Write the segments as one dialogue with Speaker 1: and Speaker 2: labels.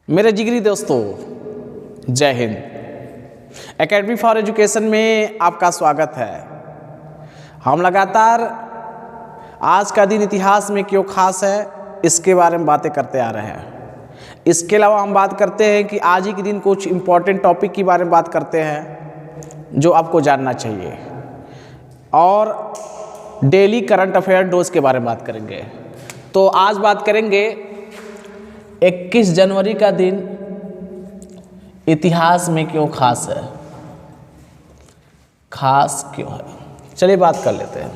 Speaker 1: मेरे जिगरी दोस्तों, जय हिंद। एकेडमी फॉर एजुकेशन में आपका स्वागत है। हम लगातार आज का दिन इतिहास में क्यों खास है इसके बारे में बातें करते आ रहे हैं। इसके अलावा हम बात करते हैं कि आज ही के दिन कुछ इम्पोर्टेंट टॉपिक के बारे में बात करते हैं जो आपको जानना चाहिए, और डेली करंट अफेयर डोज के बारे में बात करेंगे। तो आज बात करेंगे 21 जनवरी का दिन इतिहास में क्यों खास है, खास क्यों है। चलिए बात कर लेते हैं।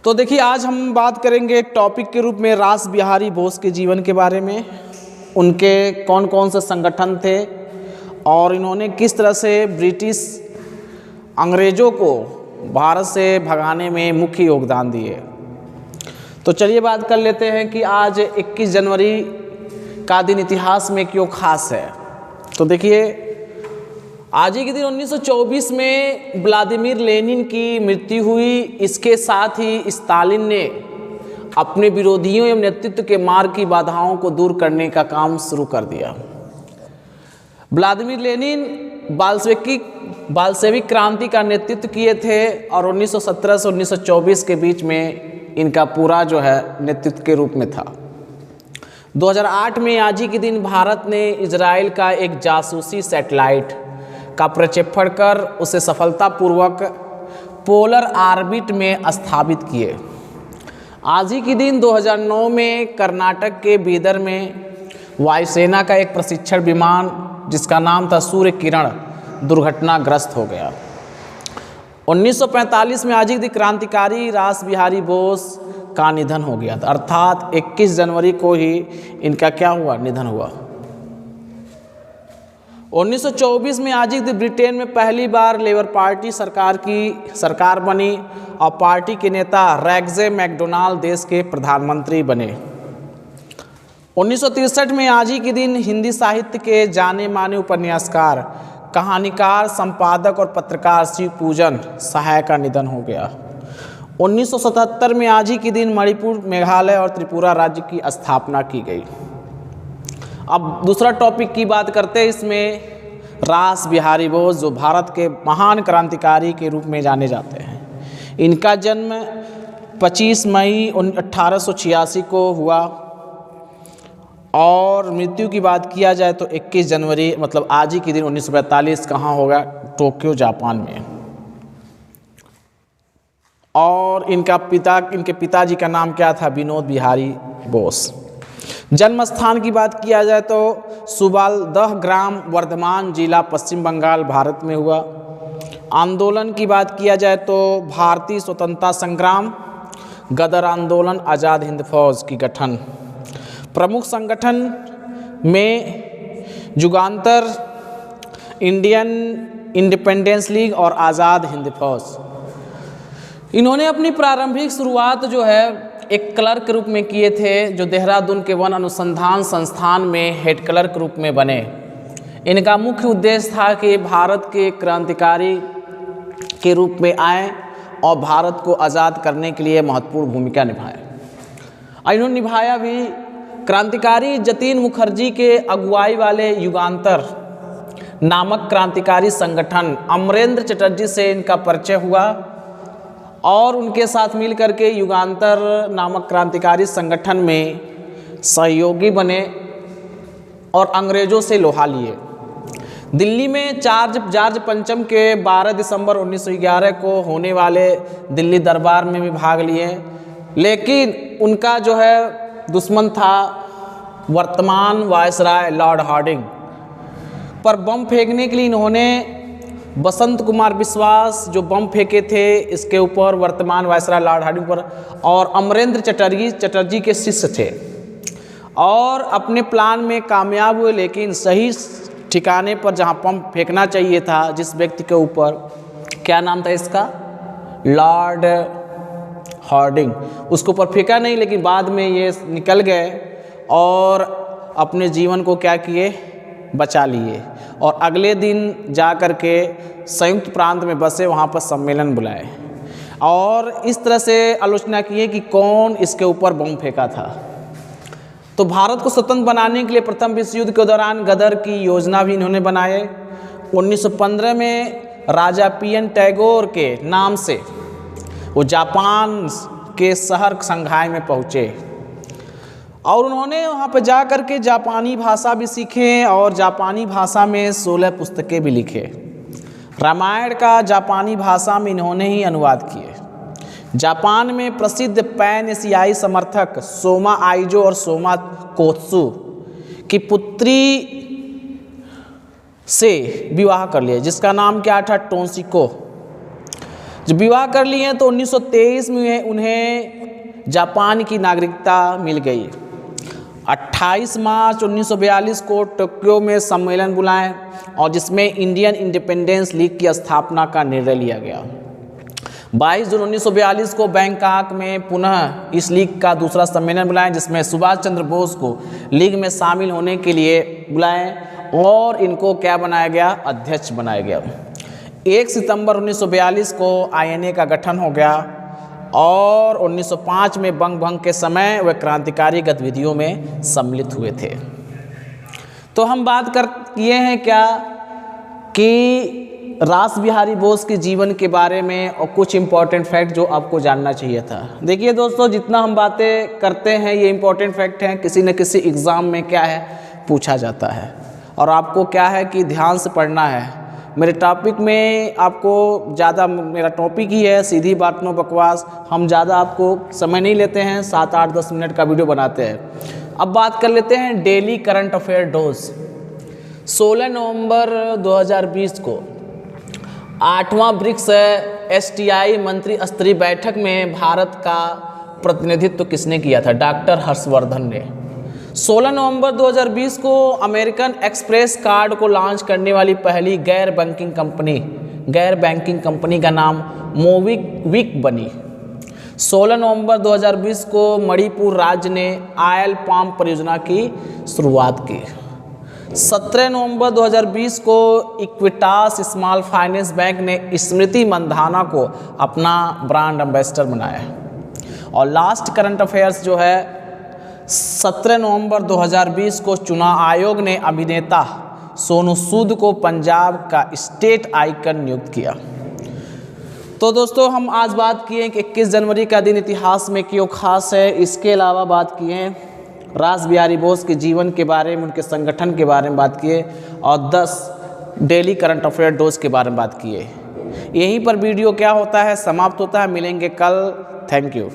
Speaker 1: तो देखिए, आज हम बात करेंगे एक टॉपिक के रूप में रास बिहारी बोस के जीवन के बारे में, उनके कौन कौन से संगठन थे और इन्होंने किस तरह से ब्रिटिश अंग्रेज़ों को भारत से भगाने में मुख्य योगदान दिए। तो चलिए बात कर लेते हैं कि आज 21 जनवरी का दिन इतिहास में क्यों खास है। तो देखिए, आज ही के दिन 1924 में व्लादिमीर लेनिन की मृत्यु हुई। इसके साथ ही स्टालिन ने अपने विरोधियों एवं नेतृत्व के मार्ग की बाधाओं को दूर करने का काम शुरू कर दिया। व्लादिमीर लेनिन बाल्शेविक क्रांति का नेतृत्व किए थे और 1917 से 1924 के बीच में इनका पूरा जो है नेतृत्व के रूप में था। 2008 में आज ही के दिन भारत ने इजराइल का एक जासूसी सैटेलाइट का प्रक्षेपण कर उसे सफलतापूर्वक पोलर ऑर्बिट में स्थापित किए। आज ही के दिन 2009 में कर्नाटक के बीदर में वायुसेना का एक प्रशिक्षण विमान जिसका नाम था सूर्य किरण दुर्घटनाग्रस्त हो गया। 1945 में आज ही क्रांतिकारी रास बिहारी बोस का निधन हो गया था, अर्थात 21 जनवरी को ही इनका क्या हुआ, निधन हुआ। 1924 में आज ही ब्रिटेन में पहली बार लेबर पार्टी सरकार बनी और पार्टी के नेता रैग्जे मैकडोनाल्ड देश के प्रधानमंत्री बने। 1963 में आज ही के दिन हिंदी साहित्य के जाने माने उपन्यासकार, कहानीकार, संपादक और पत्रकार शिव पूजन सहाय का निधन हो गया। 1977 में आज ही के दिन मणिपुर, मेघालय और त्रिपुरा राज्य की स्थापना की गई। अब दूसरा टॉपिक की बात करते हैं इसमें रास बिहारी बोस, जो भारत के महान क्रांतिकारी के रूप में जाने जाते हैं। इनका जन्म 25 मई 1886 को हुआ और मृत्यु की बात किया जाए तो 21 जनवरी मतलब आज ही के दिन 1942 कहाँ होगा, टोक्यो जापान में। और इनके पिताजी का नाम क्या था, विनोद बिहारी बोस। जन्म स्थान की बात किया जाए तो सुबालदह ग्राम, वर्धमान जिला, पश्चिम बंगाल, भारत में हुआ। आंदोलन की बात किया जाए तो भारतीय स्वतंत्रता संग्राम, गदर आंदोलन, आज़ाद हिंद फौज की गठन। प्रमुख संगठन में जुगांतर, इंडियन इंडिपेंडेंस लीग और आज़ाद हिंद फौज। इन्होंने अपनी प्रारंभिक शुरुआत जो है एक क्लर्क के रूप में किए थे, जो देहरादून के वन अनुसंधान संस्थान में हेड क्लर्क के रूप में बने। इनका मुख्य उद्देश्य था कि भारत के क्रांतिकारी के रूप में आए और भारत को आज़ाद करने के लिए महत्वपूर्ण भूमिका निभाए। इन्होंने निभाया भी। क्रांतिकारी जतीन मुखर्जी के अगुवाई वाले युगांतर नामक क्रांतिकारी संगठन, अमरेंद्र चटर्जी से इनका परिचय हुआ और उनके साथ मिलकर के युगांतर नामक क्रांतिकारी संगठन में सहयोगी बने और अंग्रेज़ों से लोहा लिए। दिल्ली में जॉर्ज पंचम के 12 दिसंबर 1911 को होने वाले दिल्ली दरबार में भी भाग लिए, लेकिन उनका जो है दुश्मन था वर्तमान वायसराय लॉर्ड हार्डिंग पर बम फेंकने के लिए इन्होंने बसंत कुमार विश्वास जो बम फेंके थे इसके ऊपर वर्तमान वायसराय लॉर्ड हार्डिंग पर, और अमरेंद्र चटर्जी के शिष्य थे और अपने प्लान में कामयाब हुए। लेकिन सही ठिकाने पर जहां बम फेंकना चाहिए था जिस व्यक्ति के ऊपर, क्या नाम था इसका, लॉर्ड हार्डिंग, उसके ऊपर फेंका नहीं, लेकिन बाद में ये निकल गए और अपने जीवन को क्या किए, बचा लिए और अगले दिन जा कर के संयुक्त प्रांत में बसे, वहाँ पर सम्मेलन बुलाए और इस तरह से आलोचना की है कि कौन इसके ऊपर बम फेंका था। तो भारत को स्वतंत्र बनाने के लिए प्रथम विश्व युद्ध के दौरान गदर की योजना भी इन्होंने बनाए। 1915 में राजा पीएन टैगोर के नाम से वो जापान के शहर शंघाई में पहुँचे और उन्होंने वहाँ पर जा कर के जापानी भाषा भी सीखे और जापानी भाषा में 16 पुस्तकें भी लिखे। रामायण का जापानी भाषा में इन्होंने ही अनुवाद किए। जापान में प्रसिद्ध पैन एशियाई समर्थक सोमा आइजो और सोमा कोत्सु की पुत्री से विवाह कर लिए, जिसका नाम क्या था, टोंसिको। जब विवाह कर लिए तो 1923 में उन्हें जापान की नागरिकता मिल गई। 28 मार्च 1942 को टोक्यो में सम्मेलन बुलाएं और जिसमें इंडियन इंडिपेंडेंस लीग की स्थापना का निर्णय लिया गया। 22 जून 1942 को बैंकॉक में पुनः इस लीग का दूसरा सम्मेलन बुलाएं, जिसमें सुभाष चंद्र बोस को लीग में शामिल होने के लिए बुलाएं और इनको क्या बनाया गया, अध्यक्ष बनाया गया। 1 सितंबर 1942 को आईएनए का गठन हो गया और 1905 में बंग भंग के समय वे क्रांतिकारी गतिविधियों में सम्मिलित हुए थे। तो हम बात कर किए हैं क्या कि रास बिहारी बोस के जीवन के बारे में और कुछ इम्पॉर्टेंट फैक्ट जो आपको जानना चाहिए था। देखिए दोस्तों, जितना हम बातें करते हैं ये इम्पॉर्टेंट फैक्ट हैं, किसी न किसी एग्ज़ाम में क्या है पूछा जाता है और आपको क्या है कि ध्यान से पढ़ना है। मेरे टॉपिक में आपको ज़्यादा, मेरा टॉपिक ही है सीधी बात नो बकवास, हम ज़्यादा आपको समय नहीं लेते हैं, 7, 8, 10 मिनट का वीडियो बनाते हैं। अब बात कर लेते हैं डेली करंट अफेयर डोज। 16 नवंबर 2020 को 8वां ब्रिक्स STI मंत्री स्तरीय बैठक में भारत का प्रतिनिधित्व किसने किया था? डॉक्टर हर्षवर्धन ने। 16 नवंबर 2020 को अमेरिकन एक्सप्रेस कार्ड को लॉन्च करने वाली पहली गैर बैंकिंग कंपनी का नाम मोबीक्विक बनी। 16 नवंबर 2020 को मणिपुर राज्य ने ऑयल पाम परियोजना की शुरुआत की। 17 नवंबर 2020 को इक्विटास स्मॉल फाइनेंस बैंक ने स्मृति मंधाना को अपना ब्रांड एम्बेसडर बनाया। और लास्ट करंट अफेयर्स जो है 17 नवंबर 2020 को चुनाव आयोग ने अभिनेता सोनू सूद को पंजाब का स्टेट आइकन नियुक्त किया। तो दोस्तों, हम आज बात किए कि 21 जनवरी का दिन इतिहास में क्यों खास है। इसके अलावा बात किए रास बिहारी बोस के जीवन के बारे में, उनके संगठन के बारे में बात किए और 10 डेली करंट अफेयर डोज के बारे में बात किए। यहीं पर वीडियो क्या होता है, समाप्त होता है। मिलेंगे कल। Thank you.